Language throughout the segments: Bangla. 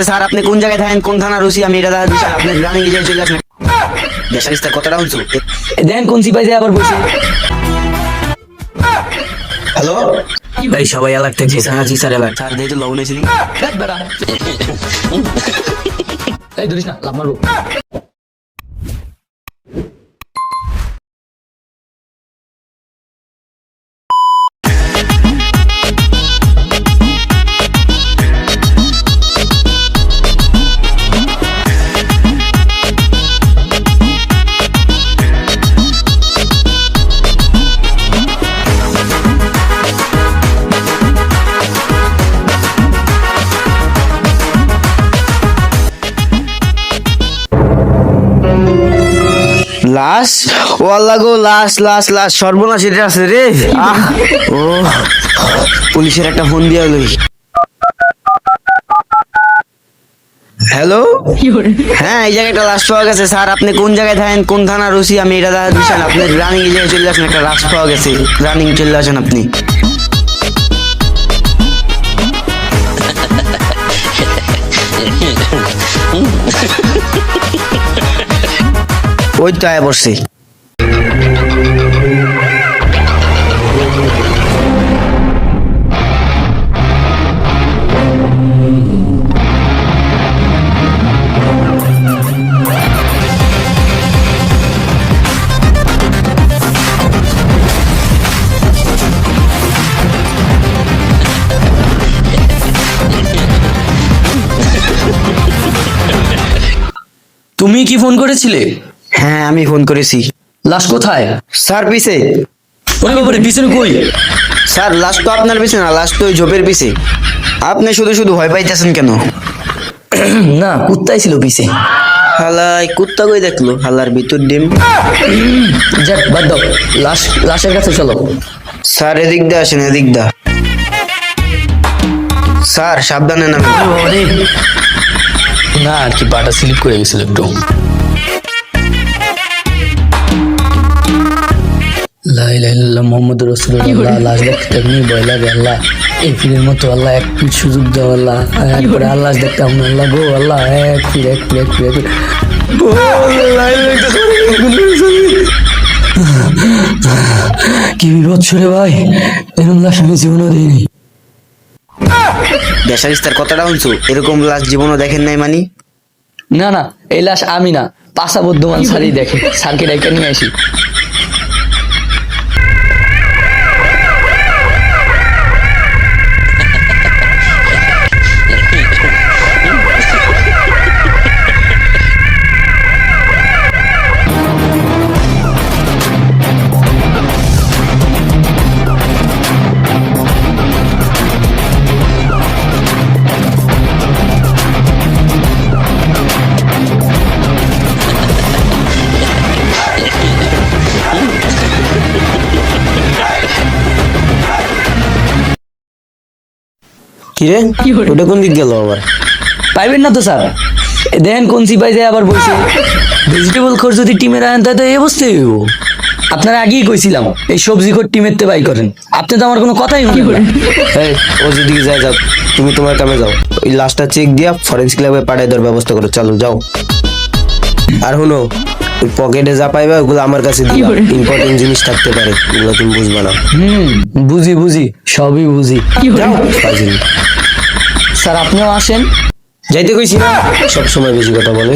স্যার আপনি কোন জায়গায় থাকেন, কোন থানার ওসি? আমি এটা দাদা আপনি রানিং এজেন্ট চলে আসেন। দেশের ইস্তার কতটা হচ্ছে দেন কোন সিপাই যায় আবার বসে। হ্যালো ভাই, সবাই এলাক থেকে স্যার এলাক স্যার যেহেতু লবণ হয়েছিল এই ধরিস না, লাভ মারবো। লাশ, ও আল্লাহ গো, লাশ লাশ লাশ, সর্বনাশ এটা আছে রে। ও পুলিশের একটা ফোন দিয়া লই। হ্যালো, হ্যাঁ এই জায়গায় একটা লাশ পাওয়া গেছে স্যার। আপনি কোন জায়গায় থাকেন, কোন থানার ওসি? আমি এটা দাদা দিচ্ছেন, আপনি রানিং এই জায়গায় চলে আসেন। একটা লাশ পাওয়া গেছে, রানিং চলে আসেন আপনি। ওই তো আয় বসছি। তুমি কি ফোন করেছিলে? হ্যাঁ আমি ফোন করেছি। লাশ কোথায়? স্যার পিছে। ওরে বাবারে, পিছনে কই? স্যার লাশ তো আপনার পিছে না, লাশ তো ওই ঝোপের পিছে। আপনি শুধু শুধু ভয় পাইতেছেন কেন? না, কুত্তাই ছিল পিছে। হালাই কুত্তা কই দেখলো, হালার ভিতর ডিম। যাক বাদ দাও, লাশের কাছে চলো। স্যার এদিক দা আসেন, এদিক দা। স্যার সাবধানে নামেন। না আর কি, পাটা স্লিপ করে গেছিল একটু। লা ইলাহা ইল্লাল্লাহ মুহাম্মাদুর রাসূলুল্লাহ। লাশ দেখতে এমনি ভয় লাগে আল্লাহ। এই ফিরের মতো আল্লাহ এক ফির সুযোগ দাও আল্লাহ। এরপরে আল্লাহ দেখতে আমরা আল্লাহ গো আল্লাহ, এক ফির এক ফির এক ফির এক ফির। কি বিপদ রে ভাই, এরকম লাশ আমি জীবনও দিইনি। দেশের ইস্তার কতটা হচ্ছে, এরকম লাশ জীবনও দেখেন নাই মানি? না না, এই লাশ আমি না, পাশা বর্ধমান স্যারই দেখে। স্যারকে ডাইকা নিয়ে আসি। কিরে ওটা কোন দিক গেল আবার? পাইবেন না তো স্যার, দেখেন কোন সিপাই যায় আবার বলছে। ভেজিটেবল খোর যদি টিমের আনেন তাই তো এই অবস্থায় হইব। আপনারা আগেই কইছিলাম এই সবজি খোর টিমের তে বাই করেন, আপনি তো আমার কোনো কথাই শুনলেন না। এই ও যেদিকে যায় যাও, তুমি তোমার কামে যাও। ওই লাশটা চেক দিয়া ফরেন্সিক ল্যাবে পাঠাই দেওয়ার ব্যবস্থা করো, চালু যাও। আর শুনো, ওই পকেটে যা পাইবা ওগুলো আমার কাছে দিবা। ইম্পর্টেন্ট জিনিস থাকতে পারে, ওগুলো তুমি বুঝবা না। বুঝি বুঝি, সবই বুঝি। যাও ফাজিল। স্যার আপনিও আসেন। যাইতে কইছি না, সব সময় বেশি কথা বলে।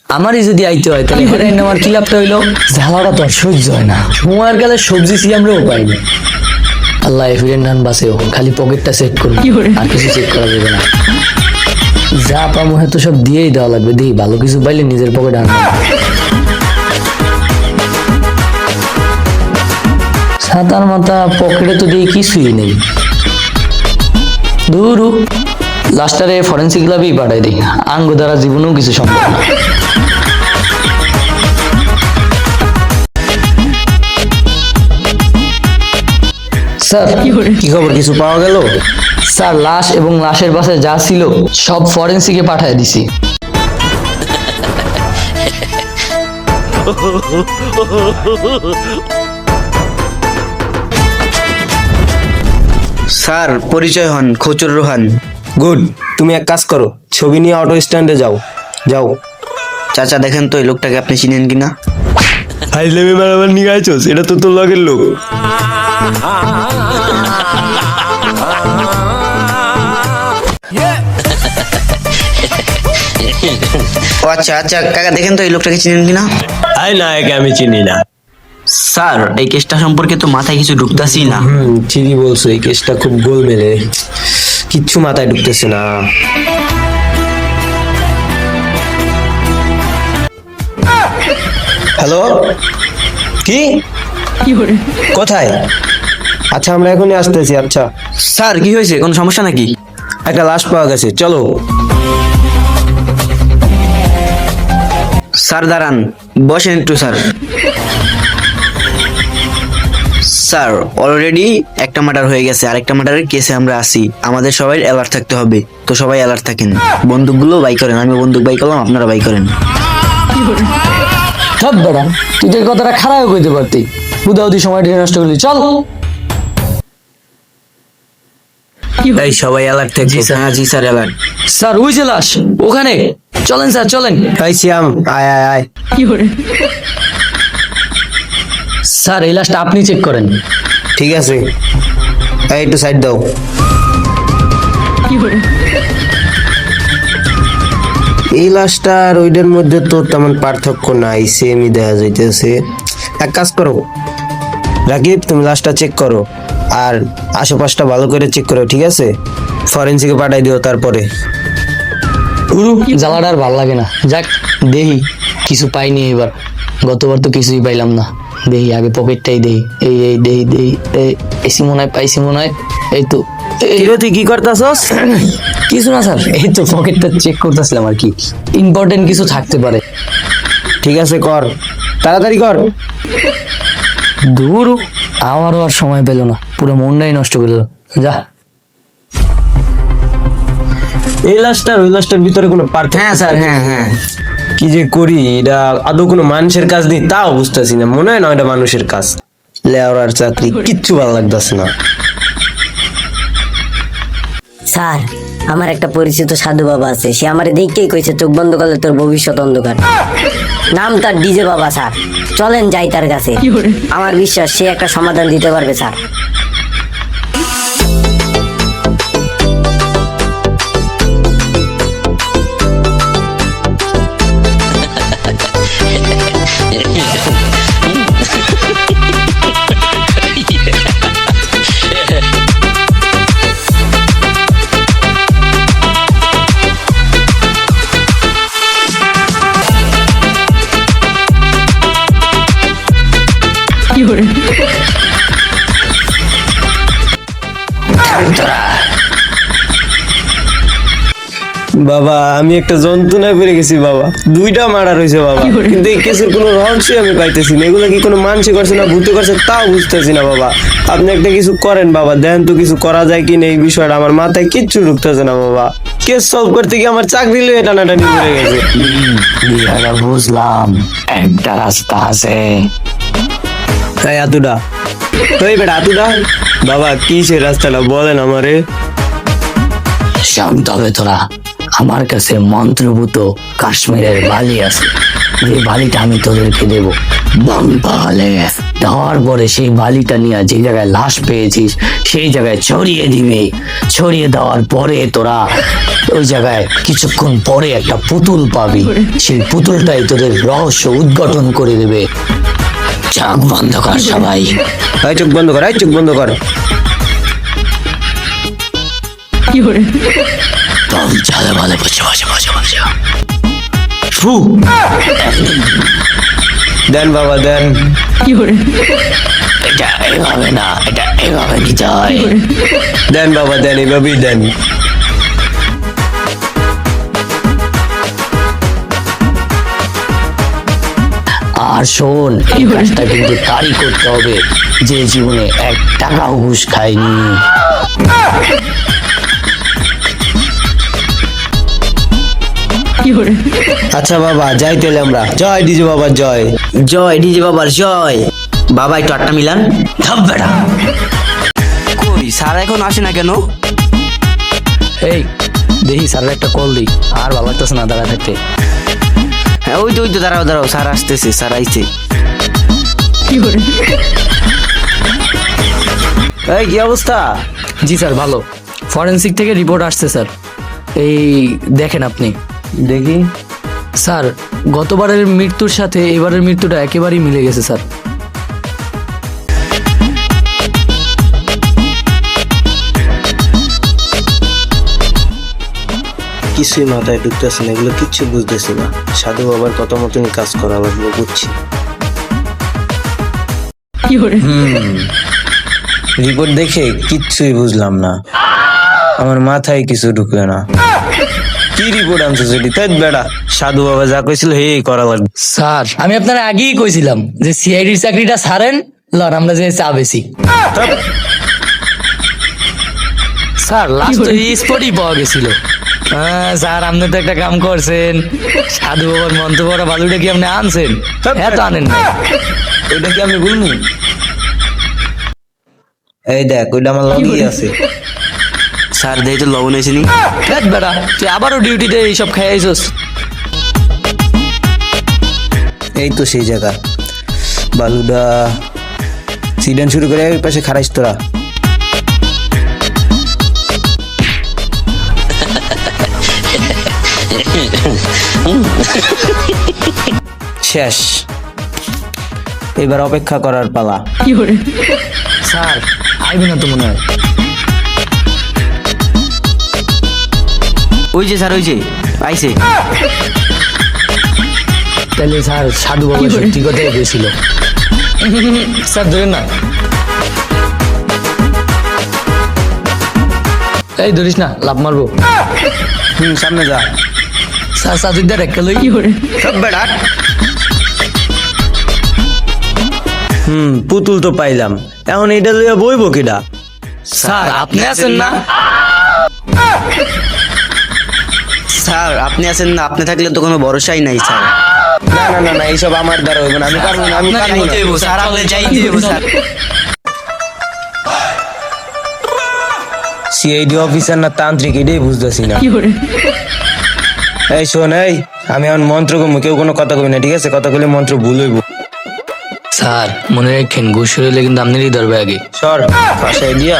আমারই যদি আইতে হয় তাহলে ঘরে নেওয়ার কি লাভটা হইলো? ঝালাটা তো আর সহ্য হয় না। সময়ের গেলে সবজি সিয়ামরেও পাই না। আল্লাহ এফিডেন্ট নান বাসেও, খালি পকেটটা চেক করুন, আর কিছু চেক করা যাবে না। যা পাবো হয়তো সব দিয়েই দেওয়া লাগবে। দিই ভালো কিছু পাইলে নিজের পকেটে আনবো। সাতার মাথা পকেটে তো দিয়ে কিছুই নেই। দূরু লাস্টারে ফরেন্সিক ল্যাবেই পাঠাই দিই, আঙ্গ দ্বারা জীবনেও কিছু সম্ভব না। স্যার কি খবর, কিছু পাওয়া গেল? স্যার লাশ এবং লাশের পাশে যা ছিল সব ফরেন্সিকে পাঠিয়ে দিছি। স্যার পরিচয় হন খোচর রোহান। গুড, তুমি এক কাজ করো, ছবি নিয়ে অটো স্ট্যান্ডে যাও। যাও। চাচা দেখেন তো এই লোকটাকে আপনি চিনেন কিনা? হাইজলামি মারামার নিয়ে আইছস, এটা তো তোর লগের লোক। ও আচ্ছা আচ্ছা কাকা দেখেন তো এই লোকটাকে চিনেন কিনা? আই না, একে আমি চিনি না। স্যার এই কেসটা সম্পর্কে তো মাথায় কিছু ঢুকতাছি না। ঠিকই বলছো, এই কেসটা খুব গোলমেলে, কিচ্ছু মাথায় ঢুকতেছে না। হ্যালো, কি কোথায়? আচ্ছা আমরা এখনই আসতেছি। আচ্ছা স্যার কি হয়েছে, কোনো সমস্যা নাকি? একটা লাশ পাওয়া গেছে, চলো। স্যার দাঁড়ান, বসেন একটু স্যার। স্যার অলরেডি একটা মার্ডার হয়ে গেছে, আরেকটা মার্ডারের কেসে আমরা আছি। আমাদের সবাই অ্যালার্ট থাকতে হবে, তো সবাই অ্যালার্ট থাকেন। বন্দুকগুলো বাই করেন, আমি বন্দুক বাই করলাম, আপনারা বাই করেন। সব বেড়া, তুই তোর কথাটা খারাপ কইতে পারতি, হুদাহুদি সময় ঢেকে নষ্ট করলি। চল। এই সবাই অ্যালার্ট থাকবে। হ্যাঁ জি স্যার অ্যালার্ট। স্যার ওই যে লাশ, ওখানে চলেন স্যার চলেন। এই শ্যাম, আয় আয় আয়। স্যার এই লাশটা আপনি চেক করেন। ঠিক আছে, এই একটু সাইড দাও। এই লাশটা আর ওইটার মধ্যে তো তেমন পার্থক্য নাই, সেমই দেখা যাইতেছে। এক কাজ করো রাকিব, তুমি লাশটা চেক করো আর আশেপাশটা ভালো করে চেক করো, ঠিক আছে? ফরেন্সিকে পাঠাই দিও তারপরে। গুরু জ্বালাটা আর ভাল লাগে না, যাক দেহি কিছু পাইনি এবার। গতবার তো কিছুই পাইলাম না, দেহি আগে পকেটটাই দেই। এই এই দেহি দেহি এসি মনে হয় পাইছি মনে হয়। এই তো তুই কি করতেছস? কিছু না স্যার, এই তো পকেটটা চেক করতেছিলাম আর কি, ইম্পর্টেন্ট কিছু থাকতে পারে। ঠিক আছে, কর, তাড়াতাড়ি কর। দূর, আমারও আর সময় পেল না, পুরো মনটাই নষ্ট করে দিল। যা। এই লাশটার ওই লাশটার ভিতরে কোনো পার্থক্য? হ্যাঁ স্যার, হ্যাঁ হ্যাঁ। কি যে করি, এটা আদৌ কোনো মানুষের কাজ নেই তাও বুঝতেছি না। মনে হয় না এটা মানুষের কাজ। লেওরার চাকরি, কিচ্ছু ভালো লাগতেছে না। স্যার আমার একটা পরিচিত সাধু বাবা আছে, সে আমার দেখেই কইছে চোখ বন্ধ করলে তোর ভবিষ্যৎ অন্ধকার। নাম তার ডিজে বাবা। স্যার চলেন যাই তার কাছে, আমার বিশ্বাস সে একটা সমাধান দিতে পারবে স্যার। বাবা আমি একটা যন্ত্রণায় পড়ে গেছি বাবা, দুইটা মার্ডার হয়েছে বাবা, কিন্তু এই কেসের কোনো রহস্যই আমি পাইতেছি না। এগুলো কি কোনো মানুষে করছে না ভূতে করছে তাও বুঝতেছি না বাবা। আপনি একটা কিছু করেন বাবা, দেন তো কিছু করা যায় কিনা এই বিষয়টা, আমার মাথায় কিচ্ছু ঢুকতেছে না বাবা। কেস সলভ করতে গিয়ে আমার চাকরি লিয়ে টানাটানি পড়ে গেছে। বুঝলাম, একটা রাস্তা আছে। তাই আতুডা, তুই বেটা আতুডা, বাবা কি সে রাস্তাটা বলেন আমারে। শান্ত হবে তোরা, আমার কাছে মন্ত্রভূত কাশ্মীরের বালি আছে, যে বালিটা আমি তোদেরকে দেব। বাম্পালে দেওয়ার পরে সেই বালিটা নিয়ে যে জায়গায় লাশ পেয়েছিস সেই জায়গায় ছড়িয়ে দিবি। ছড়িয়ে দেওয়ার পরে তোরা ওই জায়গায় কিছুক্ষণ পরে একটা পুতুল পাবি, সেই পুতুলটাই তোদের রহস্য উদ্ঘাটন করে দেবে। চোখ বন্ধ কর সবাই। এই চোখ বন্ধ কর, এই চোখ বন্ধ কর। চলো ভালো, বসে বসে বসে বসে। দেন বাবা দেন। এটা এভাবে না, এটা এভাবে নিতে হয়। দেন বাবা দেন, এভাবেই দেন। আর শোন, এই কাজটা কিন্তু তারই করতে হবে যে জীবনে 1 টাকাও ঘুষ খায়নি। আচ্ছা বাবা যাই তাহলে আমরা। জয় ডিজে বাবা জয়। জয় ডিজে বাবার জয়। বাবা একটু আটটা মিলান। বেটা কই স্যার এখন আসে না কেন? এই দেখি স্যারের একটা কল দিই, আর ভালো লাগতেছে না দাঁড়ায় থাকতে। হ্যাঁ ওই তো দাঁড়াও দাঁড়াও, স্যার আসতেছে, স্যার আইছে। এই কি অবস্থা? জি স্যার ভালো, ফরেনসিক থেকে রিপোর্ট আসছে স্যার। এই দেখেন আপনি। দেখি। স্যার গতবারের মৃত্যুর সাথে এবারের মৃত্যুটা একেবারেই মিলে গেছে স্যার। কিছুই মাথায় ঢুকতেছে না, এগুলো কিচ্ছু বুঝতেছি না। সাধু বাবার কথা মতনই কাজ করা লাগলো, বুঝছি। রিপোর্ট দেখে কিচ্ছুই বুঝলাম না, আমার মাথায় কিছু ঢুকলো না। কি রিপোর্ট আনছো সেটি? তাই বেড়া, সাধু বাবা যা কইছিল হে করা লাগবে। স্যার আমি আপনার আগেই কইছিলাম যে সিআইডির চাকরিটা ছাড়েন, লন আমরা যে চা বেশি। স্যার লাস্ট স্পটই পাওয়া গেছিল। স্যার আপনি তো একটা কাম করছেন, সাধু বাবার মন্ত্র পড়া বালুটা কি আপনি আনছেন? হ্যাঁ তো আনেন না। ওইটা কি আমি বলবো? এই দেখ, ওইটা আমার লগেই আছে। স্যার দেখি তো লবণ হয়েছে নি। দেখ বেটা, তুই আবারও ডিউটিতে এইসব খাই আইছস। এই তো সেই জায়গা, বালুডা সিডেন শুরু করে ওই পাশে খারাইস তোরা। শেষ, এবার অপেক্ষা করার পালা। স্যার আইবে না তো মনে হয়। ওই যে স্যার, ওই যে আইছে। তাহলে স্যার সাধু বাবা সত্যি কথাই গেছিল। স্যার ধরেন না, এই ধরিস না, লাভ মারবো। সামনে যা। স্যার সাজুদার একটা লই। সব বেড়া। পুতুল তো পাইলাম, এখন এটা লইয়া বইব কিডা? স্যার আপনি আছেন না? স্যার আপনি আছেন না, আপনি থাকলে তো কোনো ভরসাই নাই স্যার। না না না না, এইসব আমার দ্বারা হইব না, আমি পারবো না, আমি পারবো না। স্যার আপনি যাইতে হইব স্যার। সিআইডি অফিসার না তান্ত্রিক এটাই বুঝতেছি না। এই শোন, এই আমি এখন মন্ত্র কমু, কেউ কোনো কথা কবি না, ঠিক আছে? কথা কইলে মন্ত্র ভুল হইব। স্যার মনে রাখেন ঘুষ হইলে কিন্তু আপনারই ধরবে আগে। সর পাশায় দিয়া।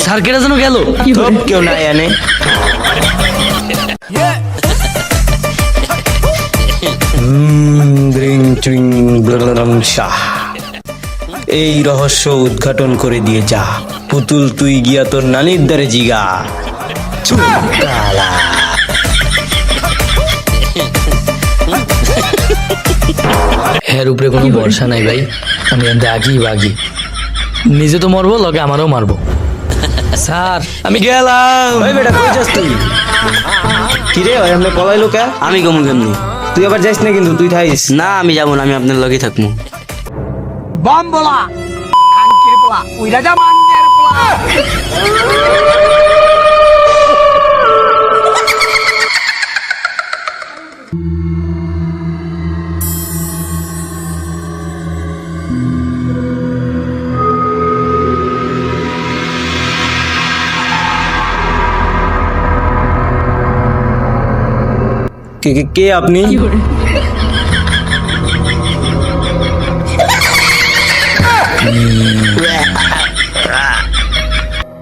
স্যার কেটা যেন গেল। সব কেউ নাই আনে। এই রহস্য উদ্ঘাটন করে দিয়ে যা পুতুল, তুই গিয়া তোর নানির দ্বারে জিগা। চুকালা। এর উপরে কোনো ভরসা নাই ভাই, আমি আগি বাগি, নিজে তো মরবো, লগে আমারও মারবো। স্যার আমি গেলাম। ওই বেটা, কই যাস তুই? কি রে ভাই, আমরা পলাইলো কে? আমি কমু কেমনি? তুই আবার যাইস না কিন্তু, তুই থাইস। না আমি যাবো না, আমি আপনার লগে থাকবো। কে কে কে আপনি?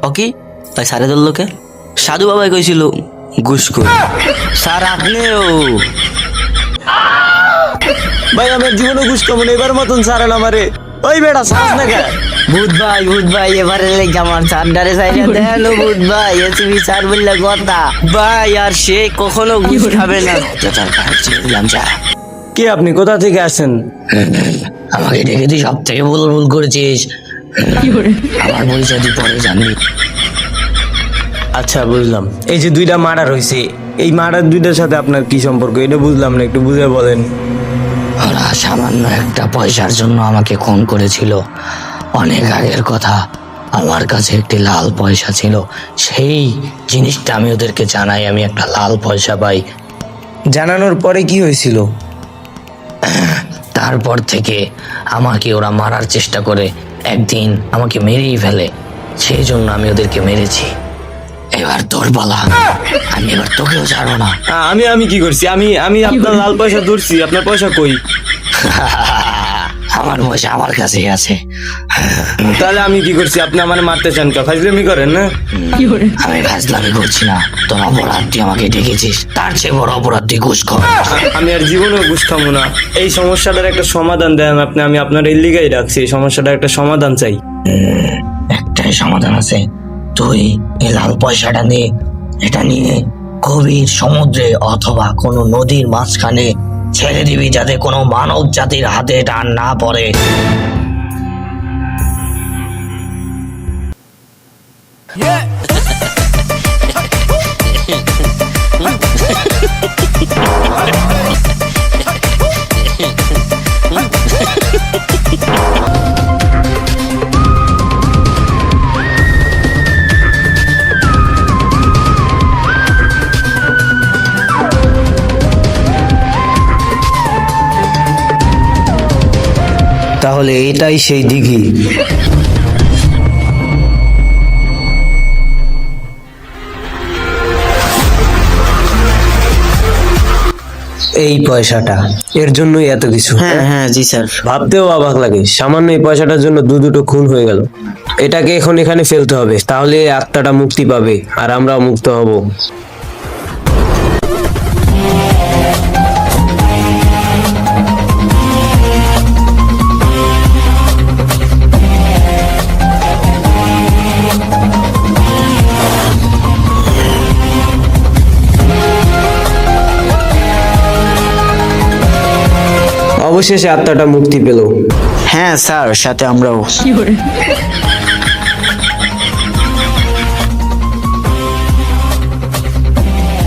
ওকে তাই স্যারে ধরলো কে? সাধু বাবাই কইছিল ঘুষখোর। স্যার আপনিও? ভাই আমার জীবনে ঘুষ কমন, এবার মতন সারেন আমারে। ওই বেটা সাজ না কে? ভূত ভাই এবারে লেগে আমার চারডারে সাইডে দেন। ভূত ভাই এসবি স্যার বললে কথা ভাই, আর সে কখনো ঘুষ খাবে না। কে আপনি, কোথা থেকে আসেন? আমাকে ডেকে তুই সব থেকে ভুল করেছিস। আমার পরিচয় তুই পরে জানবি। আচ্ছা বুঝলাম, এই যে দুইটা মার্ডার হয়েছে, এই মার্ডার দুইটার সাথে আপনার কি সম্পর্ক এটা বুঝলাম না, একটু বুঝে বলেন। ওরা সামান্য একটা পয়সার জন্য আমাকে খুন করেছিল। অনেক আগের কথা, আমার কাছে একটি লাল পয়সা ছিল, সেই জিনিসটা আমি ওদেরকে জানাই, আমি একটা লাল পয়সা পাই। জানানোর পরে কি হয়েছিল? তারপর থেকে আমাকে ওরা মারার চেষ্টা করে, একদিন আমাকে মেরেই ফেলে। সেই জন্য আমি ওদেরকে মেরেছি। এবার তোর বলা, আমি এবার তোকেও ছাড়বো না। আমি কি করছি? আমি আপনার লাল পয়সা ধরছি, আপনার পয়সা কই? আমার পয়সা আমার কাছেই আছে। তাহলে আমি কি করছি? আপনি আমার মারতে চান কে? ফাজলামি করেন না? আমি ফাজলামি করছি না, তোর অপরাধ তুই আমাকে ডেকেছিস, তার চেয়ে বড় অপরাধ তুই ঘুষ খা। আমি আর জীবনেও ঘুষ খাবো না। এই সমস্যাটার একটা সমাধান দেন আপনি। আমি আপনার এই লিগাই রাখছি, এই সমস্যাটার একটা সমাধান চাই। একটাই সমাধান আছে, তুই এই লাল পয়সাটা নে, এটা নিয়ে গভীর সমুদ্রে অথবা কোনো নদীর মাঝখানে ছেড়ে দিবি, যাতে কোনো মানব জাতির হাতে এটা আর না পড়ে। তাহলে এটাই সেই দিঘি। এই পয়সাটা, এর জন্যই এত কিছু। হ্যাঁ হ্যাঁ জি স্যার। ভাবতেও অবাক লাগে, সামান্য এই পয়সাটার জন্য দুটো খুন হয়ে গেল। এটাকে এখন এখানে ফেলতে হবে, তাহলে এই আত্মাটা মুক্তি পাবে আর আমরাও মুক্ত হব। অবশেষে আত্মাটা মুক্তি পেল। হ্যাঁ স্যার, সাথে আমরাও।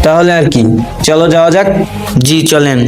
তাহলে আর কি, চলো যাওয়া যাক। জি চলেন।